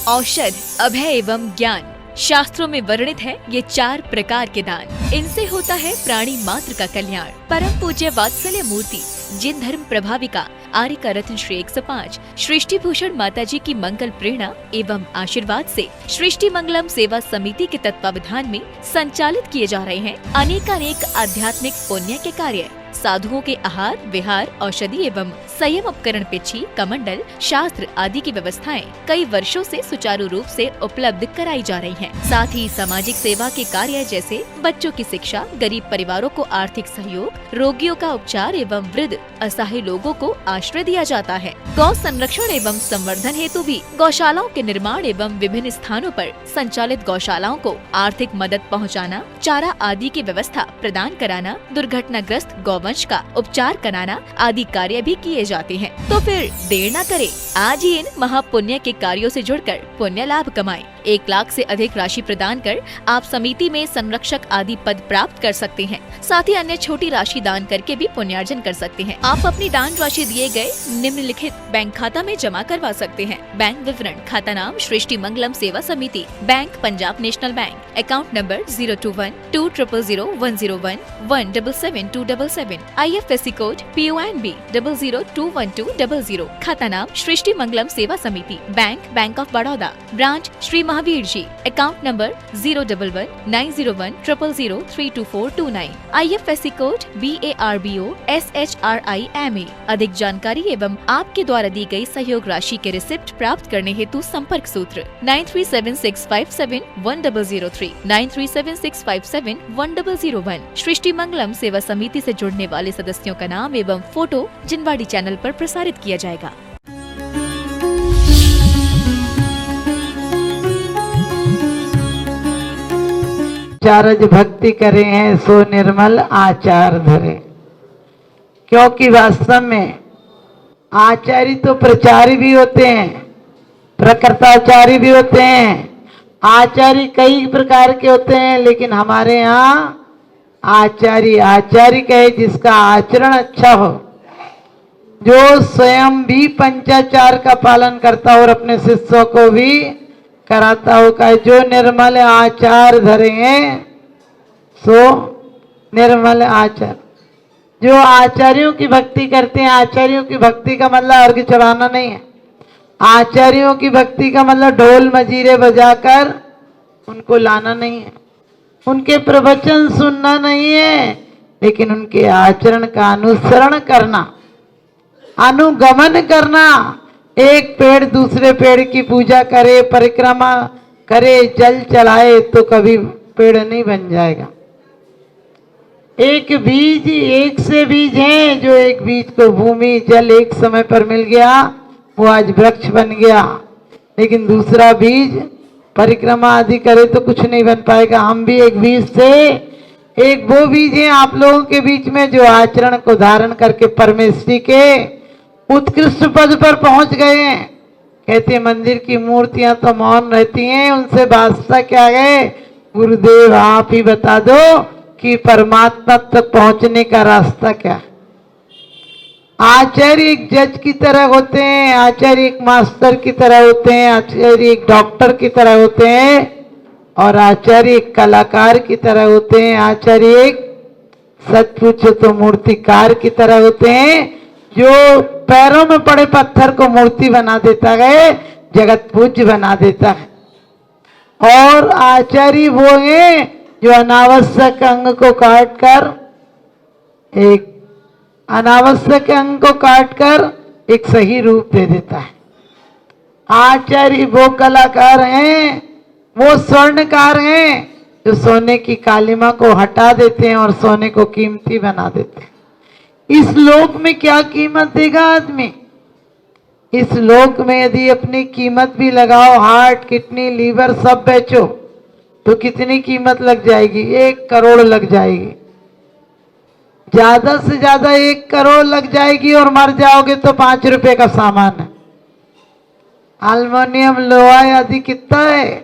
औषध, अभय एवं ज्ञान। शास्त्रों में वर्णित है ये 4 प्रकार के दान। इनसे होता है प्राणी मात्र का कल्याण। परम पूज्य वात्सल्य मूर्ति जिन धर्म प्रभाविका आर्य का रत्न श्री 105 सृष्टि भूषण माता जी की मंगल प्रेरणा एवं आशीर्वाद से सृष्टि मंगलम सेवा समिति के तत्वावधान में संचालित किए जा रहे हैं अनेकानेक आध्यात्मिक पुण्य के कार्य। साधुओं के आहार, विहार, औषधि एवं संयम उपकरण, पिछी, कमंडल, शास्त्र आदि की व्यवस्थाएं कई वर्षों से सुचारू रूप से उपलब्ध कराई जा रही हैं। साथ ही सामाजिक सेवा के कार्य जैसे बच्चों की शिक्षा, गरीब परिवारों को आर्थिक सहयोग, रोगियों का उपचार एवं वृद्ध असहाय लोगों को आश्रय दिया जाता है। गौ संरक्षण एवं संवर्धन हेतु भी गौशालाओं के निर्माण एवं विभिन्न स्थानों पर संचालित गौशालाओं को आर्थिक मदद पहुँचाना, चारा आदि की व्यवस्था प्रदान कराना, दुर्घटनाग्रस्त गौवंश का उपचार कराना आदि कार्य भी किए जाते हैं। तो फिर देर न करें, आज ही इन महापुण्य के कार्यों से जुड़कर पुण्य लाभ कमाएं। 1 लाख से अधिक राशि प्रदान कर आप समिति में संरक्षक आदि पद प्राप्त कर सकते हैं। साथ ही अन्य छोटी राशि दान करके भी पुण्यार्जन कर सकते हैं। आप अपनी दान राशि दिए गए निम्नलिखित बैंक खाता में जमा करवा सकते हैं। बैंक विवरण: खाता नाम Srishti Mangalam Seva Samiti, bank Punjab National Bank, account number 021-2001-177-277, IFSC code PONB 0021200, खाता नाम Srishti Mangalam Seva Samiti, Bank of Baroda, branch Shri Mahavir ji, account number 011-901-000-32429, IFSC code BARBO SHRIMA। अधिक जानकारी एवं आपके द्वारा दी गई सहयोग राशि के रिसिप्ट प्राप्त करने हेतु संपर्क सूत्र 9376571003, 9376571001। सृष्टि मंगलम सेवा समिति से जुड़ने वाले सदस्यों का नाम एवं फोटो जिनवाड़ी चैनल पर प्रसारित किया जाएगा। चारज भक्ति करे हैं सो निर्मल आचार धरे। क्योंकि वास्तव में आचार्य तो प्रचारी भी होते हैं, प्रकृताचारी भी होते हैं। आचार्य कई प्रकार के होते हैं, लेकिन हमारे यहाँ आचार्य कहे जिसका आचरण अच्छा हो, जो स्वयं भी पंचाचार का पालन करता हो और अपने शिष्यों को भी कराता हो। का जो निर्मल आचार धरे हैं सो निर्मल आचार। जो आचार्यों की भक्ति करते हैं, आचार्यों की भक्ति का मतलब अर्घ्य चढ़ाना नहीं है। आचार्यों की भक्ति का मतलब ढोल मजीरे बजाकर उनको लाना नहीं है, उनके प्रवचन सुनना नहीं है, लेकिन उनके आचरण का अनुसरण करना, अनुगमन करना। एक पेड़ दूसरे पेड़ की पूजा करे, परिक्रमा करे, जल चढ़ाए तो कभी पेड़ नहीं बन जाएगा। एक बीज, एक से बीज हैं, जो एक बीज को भूमि जल एक समय पर मिल गया वो आज वृक्ष बन गया, लेकिन दूसरा बीज परिक्रमा आदि करे तो कुछ नहीं बन पाएगा। हम भी एक बीज से, एक वो बीज हैं आप लोगों के बीच में जो आचरण को धारण करके परमेश्वरी के उत्कृष्ट पद पर पहुंच गए हैं। कहते मंदिर की मूर्तियां तो मौन रहती हैं, उनसे वास्ता क्या है? गुरुदेव आप ही बता दो कि परमात्मा तक पहुंचने का रास्ता क्या है। आचार्य एक जज की तरह होते हैं, आचार्य एक मास्टर की तरह होते हैं, आचार्य एक डॉक्टर की तरह होते हैं, और आचार्य एक कलाकार की तरह होते हैं। आचार्य एक सच पूछो तो मूर्तिकार की तरह होते हैं, जो पैरों में पड़े पत्थर को मूर्ति बना देता है, जगत पूज्य बना देता है। और आचार्य वो है जो अनावश्यक अंग को काटकर एक सही रूप दे देता है। आचार्य वो कलाकार हैं, वो स्वर्णकार हैं, जो सोने की कालिमा को हटा देते हैं और सोने को कीमती बना देते हैं। इस लोक में क्या कीमत देगा आदमी? इस लोक में यदि अपनी कीमत भी लगाओ, हार्ट, किडनी, लीवर सब बेचो, तो कितनी कीमत लग जाएगी? 1 करोड़ लग जाएगी। ज्यादा से ज्यादा 1 करोड़ लग जाएगी, और मर जाओगे तो 5 रुपए का सामान है। एल्युमिनियम, लोहा आदि कितना है?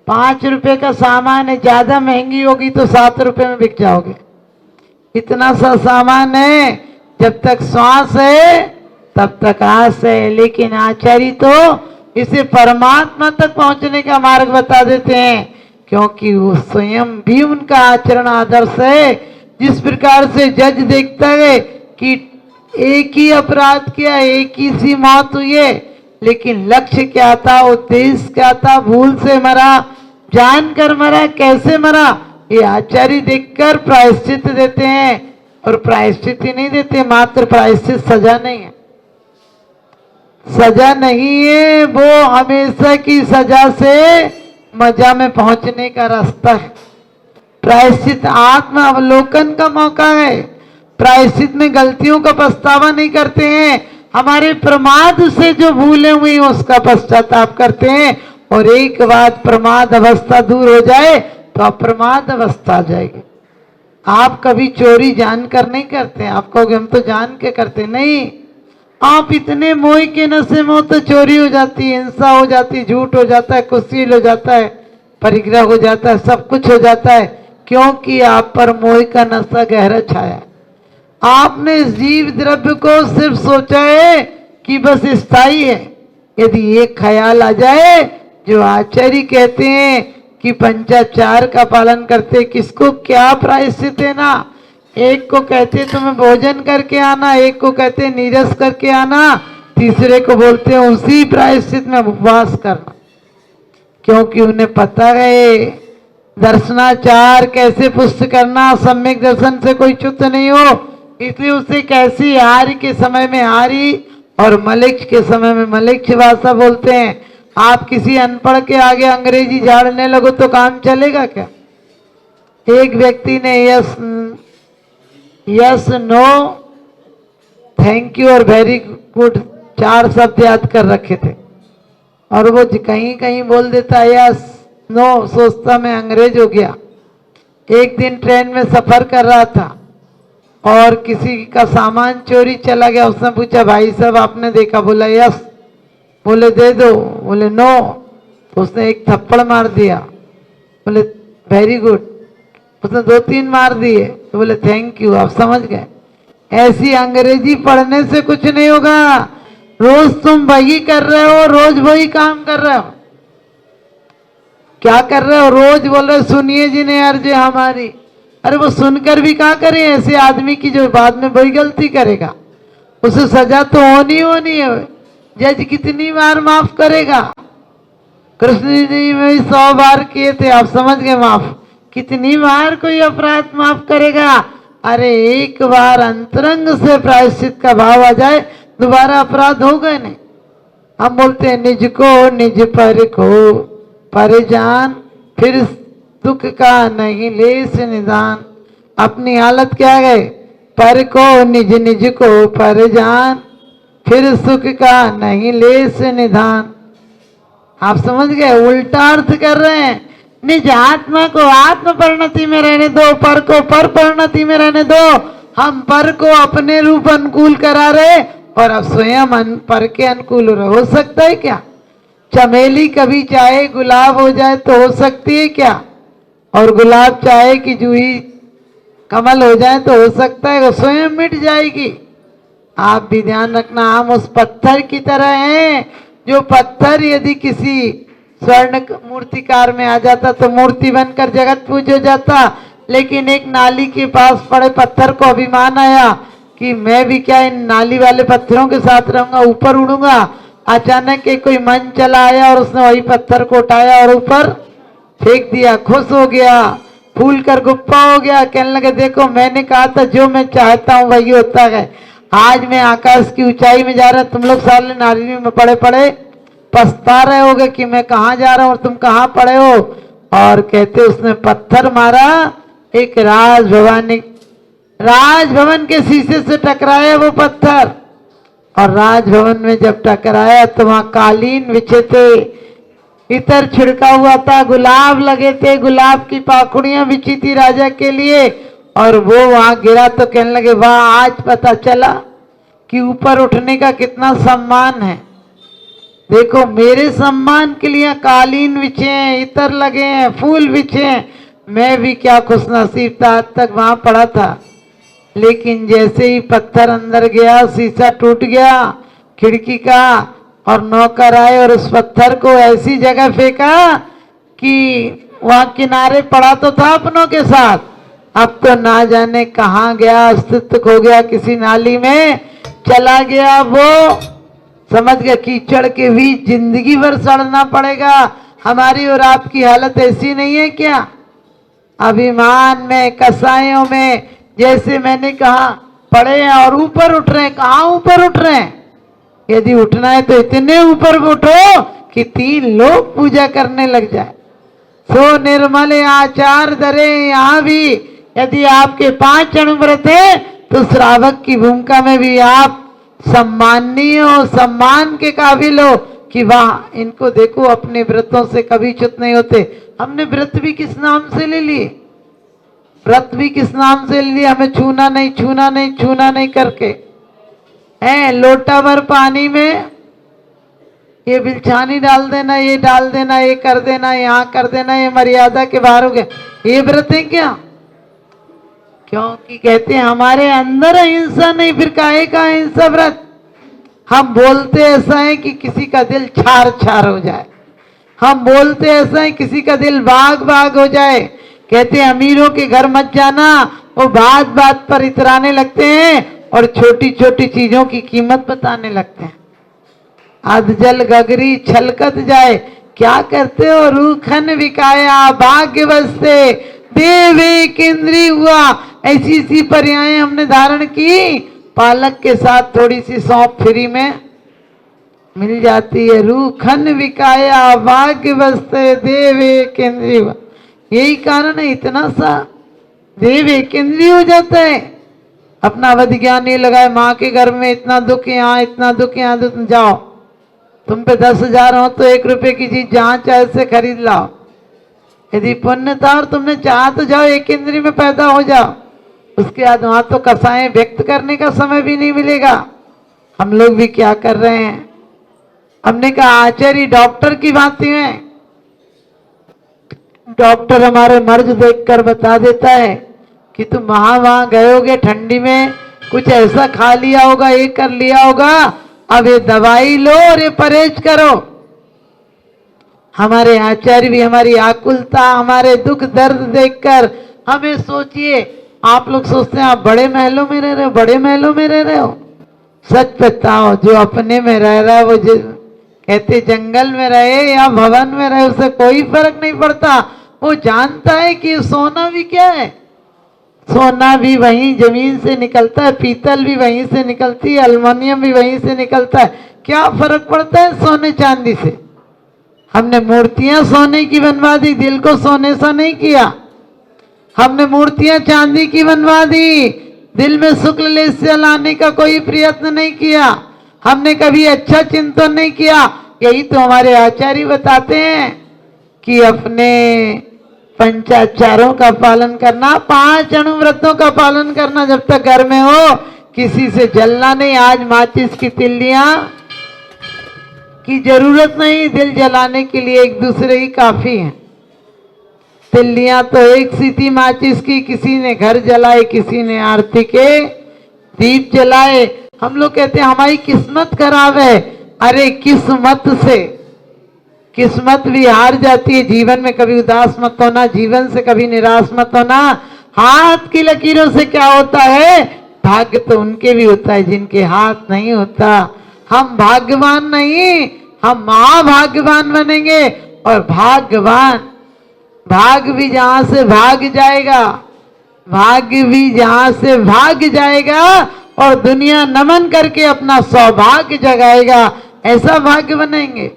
5 रुपए का सामान है। ज्यादा महंगी होगी तो 7 रुपए में बिक जाओगे। इतना सा सामान है, जब तक श्वास है तब तक आस है। लेकिन आचार्य तो इसे परमात्मा तक पहुंचने का मार्ग बता देते हैं, क्योंकि वो स्वयं भी उनका आचरण आदर्श है। जिस प्रकार से जज देखता है कि एक ही अपराध किया, एक ही सी मौत हुई है, लेकिन लक्ष्य क्या था, उद्देश्य क्या था, भूल से मरा, जानकर मरा, कैसे मरा, ये आचार्य देखकर प्रायश्चित देते हैं। और प्रायश्चित ही नहीं देते, मात्र प्रायश्चित सजा नहीं है, सजा नहीं है, वो हमेशा की सजा से मजा में पहुंचने का रास्ता है। प्रायश्चित आत्म अवलोकन का मौका है। प्रायश्चित में गलतियों का पछतावा नहीं करते हैं, हमारे प्रमाद से जो भूले हुई उसका पश्चाताप करते हैं। और एक बात प्रमाद अवस्था दूर हो जाए तो अप्रमाद अवस्था आ जाएगी। आप कभी चोरी जानकर नहीं करते, आप कहोगे हम तो जान के करते नहीं, आप इतने मोह के नशे में हो तो चोरी हो जाती है, हिंसा हो जाती है, झूठ हो जाता है, कुशील हो जाता है, परिग्रह हो जाता है, सब कुछ हो जाता है, क्योंकि आप पर मोह का नशा गहरा छाया। आपने जीव द्रव्य को सिर्फ सोचा है कि बस स्थायी है। यदि एक ख्याल आ जाए, जो आचार्य कहते हैं कि पंचाचार का पालन करते, किसको क्या प्रायश्चित देना, एक को कहते तुम्हें भोजन करके आना, एक को कहते नीरस करके आना, तीसरे को बोलते हैं उसी प्रायश्चित में उपवास करना, क्योंकि उन्हें पता है दर्शनाचार कैसे पुष्ट करना, सम्यक दर्शन से कोई च्युत नहीं हो, इसलिए उसे कैसी आर्य के समय में आर्य और मलेच्छ के समय में मलेच्छ भाषा बोलते हैं। आप किसी अनपढ़ के आगे अंग्रेजी झाड़ने लगो तो काम चलेगा क्या? एक व्यक्ति ने यस नो थैंक यू और वेरी गुड 4 शब्द याद कर रखे थे, और वो कहीं कहीं बोल देता यस नो, सोचता मैं अंग्रेज हो गया। एक दिन ट्रेन में सफर कर रहा था और किसी का सामान चोरी चला गया। उसने पूछा भाई साहब आपने देखा? बोला यस। बोले दे दो, बोले नो। तो उसने एक थप्पड़ मार दिया, बोले वेरी गुड। उसने 2-3 मार दिए तो बोले थैंक यू। आप समझ गए, ऐसी अंग्रेजी पढ़ने से कुछ नहीं होगा। रोज तुम वही कर रहे हो, रोज वही काम कर रहे हो। क्या कर रहे हो? रोज बोल रहे सुनिए जी ने अर्ज हमारी। अरे वो सुनकर भी क्या करें ऐसे आदमी की जो बाद में वही गलती करेगा, उसे सजा तो होनी है। जज कितनी बार माफ करेगा? कृष्ण जी में 100 बार किए थे, आप समझ गए माफ। कितनी बार कोई अपराध माफ करेगा? अरे एक बार अंतरंग से प्रायश्चित का भाव आ जाए, दोबारा अपराध होगा नहीं। हम बोलते हैं निज को निज पर को परिजान, फिर दुख का नहीं लेस निदान। अपनी हालत क्या है? पर को निज निज को परिजान, फिर सुख का नहीं लेस निदान। आप समझ गए? उल्टा अर्थ कर रहे हैं। निज आत्मा को आत्म परिणति में रहने दो, पर को पर परिणति में रहने दो। हम पर को अपने रूप अनुकूल करा रहे और अब स्वयं पर के अनुकूल हो सकता है क्या? चमेली कभी चाहे गुलाब हो जाए तो हो सकती है क्या? और गुलाब चाहे कि जूही कमल हो जाए तो हो सकता है? वो स्वयं मिट जाएगी। आप भी ध्यान रखना, हम उस पत्थर की तरह हैं, जो पत्थर यदि किसी स्वर्ण मूर्तिकार में आ जाता तो मूर्ति बनकर जगत पूज हो जाता। लेकिन एक नाली के पास पड़े पत्थर को अभिमान आया कि मैं भी क्या इन नाली वाले पत्थरों के साथ रहूंगा, ऊपर उड़ूंगा। अचानक एक कोई मन चला आया और उसने वही पत्थर को उठाया और ऊपर फेंक दिया। खुश हो गया, फूल कर गुप्पा हो गया, कहने लगे देखो मैंने कहा था जो मैं चाहता हूँ वही होता है। आज मैं आकाश की ऊंचाई में जा रहा, तुम लोग साले नाली में पड़े पड़े पछता रहे होगे कि मैं कहाँ जा रहा हूँ और तुम कहाँ पड़े हो। और कहते उसने पत्थर मारा, एक राजभवन के शीशे से टकराया वो पत्थर, और राजभवन में जब टकराया तो वहां कालीन बिछे थे, इतर छिड़का हुआ था, गुलाब लगे थे, गुलाब की पाखुड़ियां बिछी थी राजा के लिए। और वो वहां गिरा तो कहने लगे वाह, आज पता चला कि ऊपर उठने का कितना सम्मान है। देखो मेरे सम्मान के लिए कालीन बिछे हैं, इतर लगे हैं, फूल बिछे हैं, मैं भी क्या खुशनसीब था, आज तक वहां पड़ा था। लेकिन जैसे ही पत्थर अंदर गया, शीशा टूट गया खिड़की का, और नौकर आए और उस पत्थर को ऐसी जगह फेंका कि वहां किनारे पड़ा तो था अपनों के साथ, अब तो ना जाने कहाँ गया, अस्तित्व खो गया, किसी नाली में चला गया। वो समझ गया कीचड़ के बीच जिंदगी भर सड़ना पड़ेगा। हमारी और आपकी हालत ऐसी नहीं है क्या? अभिमान में, कसायों में, जैसे मैंने कहा, पड़े हैं और ऊपर उठ रहे हैं। कहाँ ऊपर उठ रहे हैं? यदि उठना है तो इतने ऊपर उठो कि 3 लोग पूजा करने लग जाए। सो निर्मल आचार धरे। यहाँ भी यदि आपके 5 अणुव्रत है तो श्रावक की भूमिका में भी आप सम्माननीय हो, सम्मान के काबिल हो कि वाह, इनको देखो अपने व्रतों से कभी च्युत नहीं होते। हमने व्रत भी किस नाम से ले लिए? व्रत भी किस नाम से ले लिए? हमें छूना नहीं, छूना नहीं, छूना नहीं करके है। लोटा भर पानी में ये बिलछानी डाल देना, ये डाल देना, ये कर देना, यहाँ कर देना, ये मर्यादा के बाहर हो गया। ये व्रत है क्या? क्योंकि कहते हैं हमारे अंदर अहिंसा नहीं, फिर काहे का अहिंसा व्रत? हम बोलते ऐसा है कि किसी का दिल छार छार हो जाए, हम बोलते ऐसा है किसी का दिल बाग बाग हो जाए। कहते हैं अमीरों के घर मत जाना, वो बात बात पर इतराने लगते हैं और छोटी छोटी चीजों की कीमत बताने लगते हैं। अधजल गगरी छलकत जाए, क्या करते हो? रूखन विकाया भाग्यवश से देव एक इंद्री हुआ। ऐसी सी पर्यायें हमने धारण की। पालक के साथ थोड़ी सी सौंफ फ्री में मिल जाती है। रूखन विकाया भाग्यवश से देव एक इंद्री हुआ। यही कारण है इतना सा देव एक इंद्री हो जाता है। अपना अवधि ज्ञान नहीं लगाए, माँ के घर में इतना दुख, यहाँ इतना दुख, यहाँ दुख, जाओ तुम पे 10,000 हो तो 1 रुपए की चीज जहां चाहे से खरीद लाओ। यदि पुण्य था और तुमने चाहा तो जाओ, एक इंद्री में पैदा हो जाओ। उसके बाद वहां तो कसाएं व्यक्त करने का समय भी नहीं मिलेगा। हम लोग भी क्या कर रहे हैं? हमने कहा आचार्य डॉक्टर की बातें हैं। डॉक्टर हमारे मर्ज देखकर बता देता है कि तुम वहां गए होगे ठंडी में, कुछ ऐसा खा लिया होगा, ये कर लिया होगा, अब ये दवाई लो और ये परहेज करो। हमारे आचार्य भी हमारी आकुलता, हमारे दुख दर्द देखकर हमें सोचिए। आप लोग सोचते हैं आप बड़े महलों में रह रहे हो, बड़े महलों में रह रहे हो। सच बताओ, जो अपने में रह रहा है वो कहते जंगल में रहे या भवन में रहे, उसे कोई फर्क नहीं पड़ता। वो जानता है कि सोना भी क्या है, सोना भी वहीं जमीन से निकलता है, पीतल भी वहीं से निकलती है, एल्युमिनियम भी वहीं से निकलता है। क्या फर्क पड़ता है सोने चांदी से? हमने मूर्तियां सोने की बनवा दी, दिल को सोने सा नहीं किया। हमने मूर्तियां चांदी की बनवा दी, दिल में शुक्ल लेस्य लाने का कोई प्रयत्न नहीं किया। हमने कभी अच्छा चिंतन नहीं किया। यही तो हमारे आचार्य बताते हैं कि अपने पंचाचारों का पालन करना, 5 अणुव्रतों का पालन करना। जब तक घर में हो किसी से जलना नहीं। आज माचिस की तिल्लियां की जरूरत नहीं, दिल जलाने के लिए एक दूसरे ही काफी है। तिल्लियां तो एक सी थी माचिस की, किसी ने घर जलाए, किसी ने आरती के दीप जलाए। हम लोग कहते हैं हमारी किस्मत खराब है। अरे किस्मत से किस्मत भी हार जाती है। जीवन में कभी उदास मत होना, जीवन से कभी निराश मत होना। हाथ की लकीरों से क्या होता है? भाग्य तो उनके भी होता है जिनके हाथ नहीं होता। हम भाग्यवान नहीं, हम महाभाग्यवान बनेंगे। और भाग्यवान, भाग्य भी जहां से भाग जाएगा, भाग्य भी जहां से भाग जाएगा और दुनिया नमन करके अपना सौभाग्य जगाएगा, ऐसा भाग्य बनेंगे।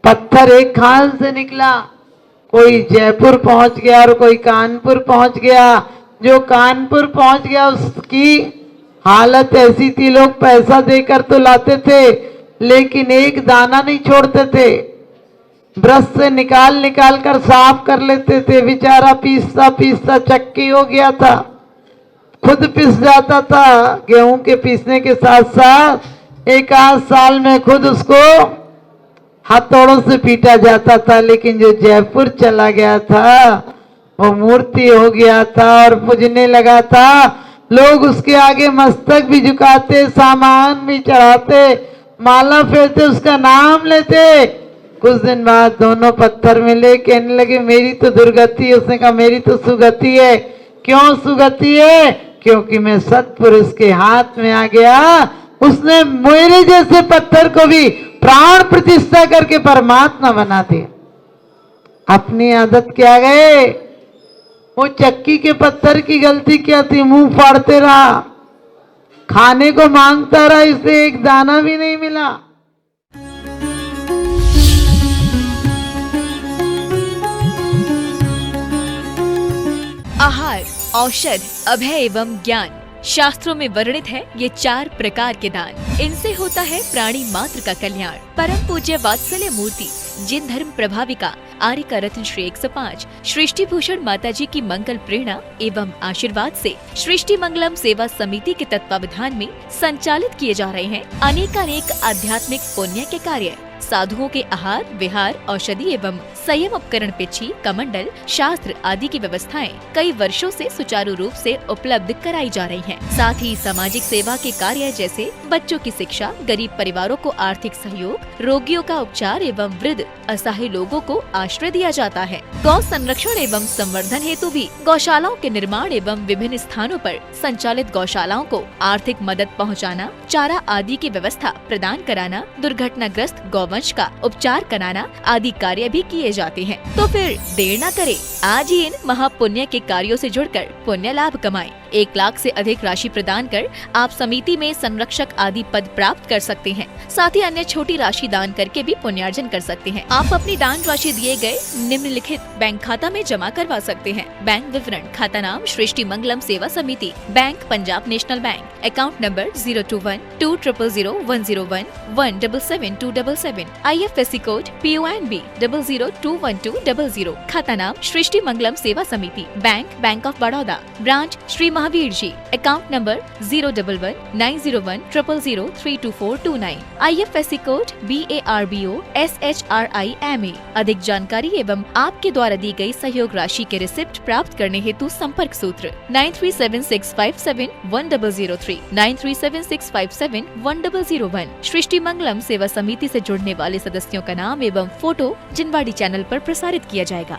पत्थर एक खाल से निकला, कोई जयपुर पहुंच गया और कोई कानपुर पहुंच गया। जो कानपुर पहुंच गया उसकी हालत ऐसी थी, लोग पैसा देकर तो लाते थे लेकिन एक दाना नहीं छोड़ते थे। ब्रश से निकाल निकाल कर साफ कर लेते थे। बेचारा पीसता पीसता चक्की हो गया था, खुद पिस जाता था। गेहूं के पीसने के साथ साथ 1 साल में खुद उसको हथौड़ों से पीटा जाता था। लेकिन जो जयपुर चला गया था वो मूर्ति हो गया था और पूजने लगा था। लोग उसके आगे मस्तक भी झुकाते, सामान भी चढ़ाते माला फेरते, उसका नाम लेते। कुछ दिन बाद दोनों पत्थर मिले, कहने लगे मेरी तो दुर्गति है। उसने कहा मेरी तो सुगति है। क्यों सुगति है? क्योंकि मैं सत्पुरुष के हाथ में आ गया। उसने मेरे जैसे पत्थर को भी प्राण प्रतिष्ठा करके परमात्मा बना दिया। अपनी आदत क्या गए? वो चक्की के पत्थर की गलती क्या थी? मुंह फाड़ते रहा, खाने को मांगता रहा, इसे एक दाना भी नहीं मिला। आहार, औषध, अभय एवं ज्ञान। शास्त्रों में वर्णित है ये 4 प्रकार के दान। इनसे होता है प्राणी मात्र का कल्याण। परम पूज्य वात्सल्य मूर्ति जिन धर्म प्रभाविका आर्यका रत्न श्री 105 सृष्टि भूषण माता जी की मंगल प्रेरणा एवं आशीर्वाद से सृष्टि मंगलम सेवा समिति के तत्वावधान में संचालित किए जा रहे हैं अनेकानेक आध्यात्मिक पुण्य के कार्य। साधुओं के आहार, विहार, औषधि एवं संयम उपकरण, पिछी, कमंडल, शास्त्र आदि की व्यवस्थाएं कई वर्षों से सुचारू रूप से उपलब्ध कराई जा रही हैं। साथ ही सामाजिक सेवा के कार्य जैसे बच्चों की शिक्षा, गरीब परिवारों को आर्थिक सहयोग, रोगियों का उपचार एवं वृद्ध असहाय लोगों को आश्रय दिया जाता है। गौ संरक्षण एवं संवर्धन हेतु भी गौशालाओं के निर्माण एवं विभिन्न स्थानों पर संचालित गौशालाओं को आर्थिक मदद पहुँचाना, चारा आदि की व्यवस्था प्रदान कराना, दुर्घटनाग्रस्त गौवंश का उपचार कराना आदि कार्य भी किए जाते हैं। तो फिर देर न करें, आज ही इन महापुण्य के कार्यों से जुड़कर पुण्य लाभ कमाएं। 1 लाख से अधिक राशि प्रदान कर आप समिति में संरक्षक आदि पद प्राप्त कर सकते हैं। साथ ही अन्य छोटी राशि दान करके भी पुण्यार्जन कर सकते हैं। आप अपनी दान राशि दिए गए निम्नलिखित बैंक खाता में जमा करवा सकते हैं। बैंक विवरण: खाता नाम Srishti Mangalam Seva Samiti, bank Punjab National Bank, account number 021-200-101-177-277, IFSC code PONB 0021200। खाता नाम Srishti Mangalam Seva Samiti, Bank of Baroda, branch Shri Mahavir ji, account number 011-901-000-32429, IFSC code BARBO SHRIMA। अधिक जानकारी एवं आपके द्वारा दी गई सहयोग राशि के रिसिप्ट प्राप्त करने हेतु संपर्क सूत्र 9376571003, 9376571001। सृष्टि मंगलम सेवा समिति से जुड़ने वाले सदस्यों का नाम एवं फोटो जिनवाड़ी चैनल पर प्रसारित किया जाएगा।